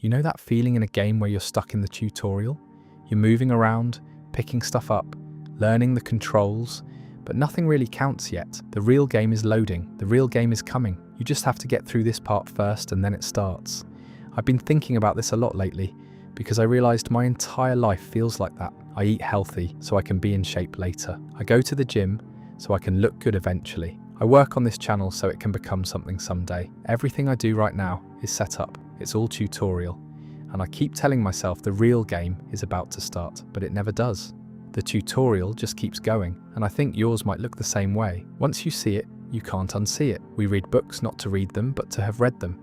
You know that feeling in a game where you're stuck in the tutorial? You're moving around, picking stuff up, learning the controls, but nothing really counts yet. The real game is loading. The real game is coming. You just have to get through this part first and then it starts. I've been thinking about this a lot lately because I realized my entire life feels like that. I eat healthy so I can be in shape later. I go to the gym so I can look good eventually. I work on this channel so it can become something someday. Everything I do right now is set up. It's all tutorial. And I keep telling myself the real game is about to start, but it never does. The tutorial just keeps going, and I think yours might look the same way. Once you see it, you can't unsee it. We read books not to read them, but to have read them.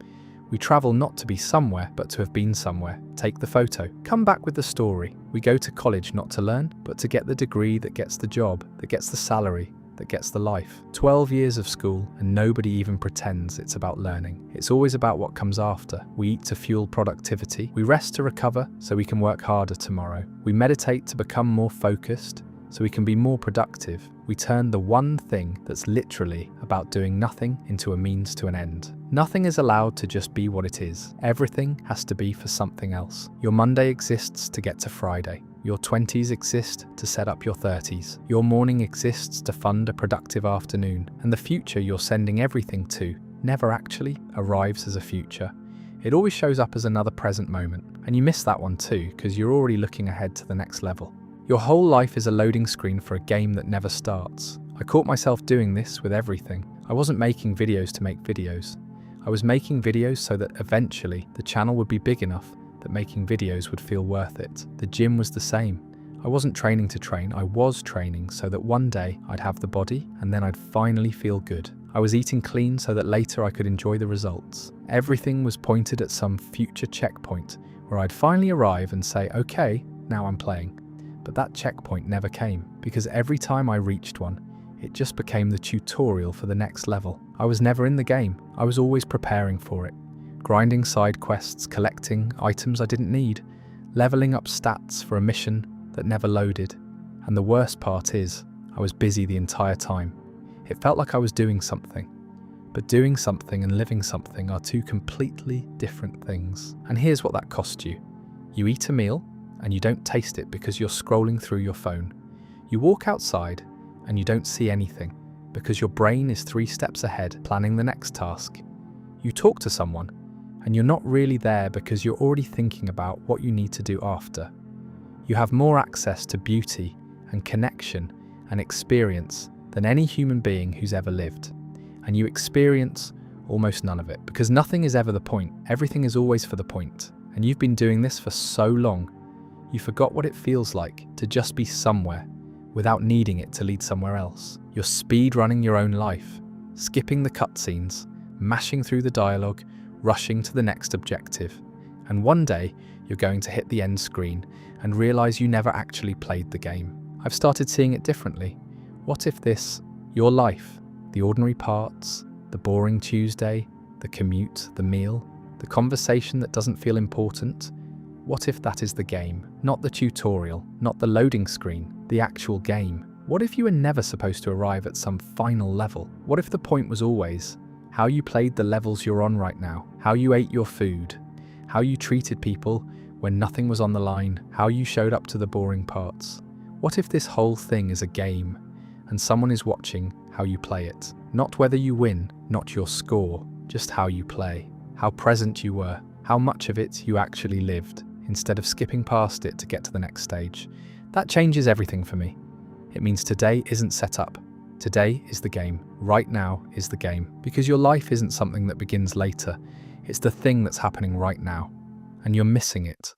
We travel not to be somewhere, but to have been somewhere. Take the photo. Come back with the story. We go to college not to learn, but to get the degree that gets the job, that gets the salary, that gets the life. 12 years of school and nobody even pretends it's about learning. It's always about what comes after. We eat to fuel productivity. We rest to recover so we can work harder tomorrow. We meditate to become more focused so we can be more productive. We turn the one thing that's literally about doing nothing into a means to an end. Nothing is allowed to just be what it is. Everything has to be for something else. Your Monday exists to get to Friday. Your 20s exist to set up your 30s. Your morning exists to fund a productive afternoon. And the future you're sending everything to never actually arrives as a future. It always shows up as another present moment. And you miss that one too, because you're already looking ahead to the next level. Your whole life is a loading screen for a game that never starts. I caught myself doing this with everything. I wasn't making videos to make videos. I was making videos so that eventually the channel would be big enough that making videos would feel worth it. The gym was the same. I wasn't training to train, I was training so that one day I'd have the body and then I'd finally feel good. I was eating clean so that later I could enjoy the results. Everything was pointed at some future checkpoint where I'd finally arrive and say, okay, now I'm playing. But that checkpoint never came because every time I reached one, it just became the tutorial for the next level. I was never in the game, I was always preparing for it. Grinding side quests, collecting items I didn't need, leveling up stats for a mission that never loaded. And the worst part is, I was busy the entire time. It felt like I was doing something. But doing something and living something are two completely different things. And here's what that cost you. You eat a meal and you don't taste it because you're scrolling through your phone. You walk outside and you don't see anything because your brain is 3 steps ahead planning the next task. You talk to someone and you're not really there because you're already thinking about what you need to do after. You have more access to beauty and connection and experience than any human being who's ever lived. And you experience almost none of it because nothing is ever the point. Everything is always for the point. And you've been doing this for so long, you forgot what it feels like to just be somewhere without needing it to lead somewhere else. You're speed running your own life, skipping the cutscenes, mashing through the dialogue, rushing to the next objective. And one day, you're going to hit the end screen and realize you never actually played the game. I've started seeing it differently. What if this, your life, the ordinary parts, the boring Tuesday, the commute, the meal, the conversation that doesn't feel important, what if that is the game? Not the tutorial, not the loading screen, the actual game. What if you were never supposed to arrive at some final level? What if the point was always how you played the levels you're on right now, how you ate your food, how you treated people when nothing was on the line, how you showed up to the boring parts? What if this whole thing is a game and someone is watching how you play it? Not whether you win, not your score, just how you play, how present you were, how much of it you actually lived, instead of skipping past it to get to the next stage. That changes everything for me. It means today isn't set up. Today is the game. Right now is the game. Because your life isn't something that begins later. It's the thing that's happening right now. And you're missing it.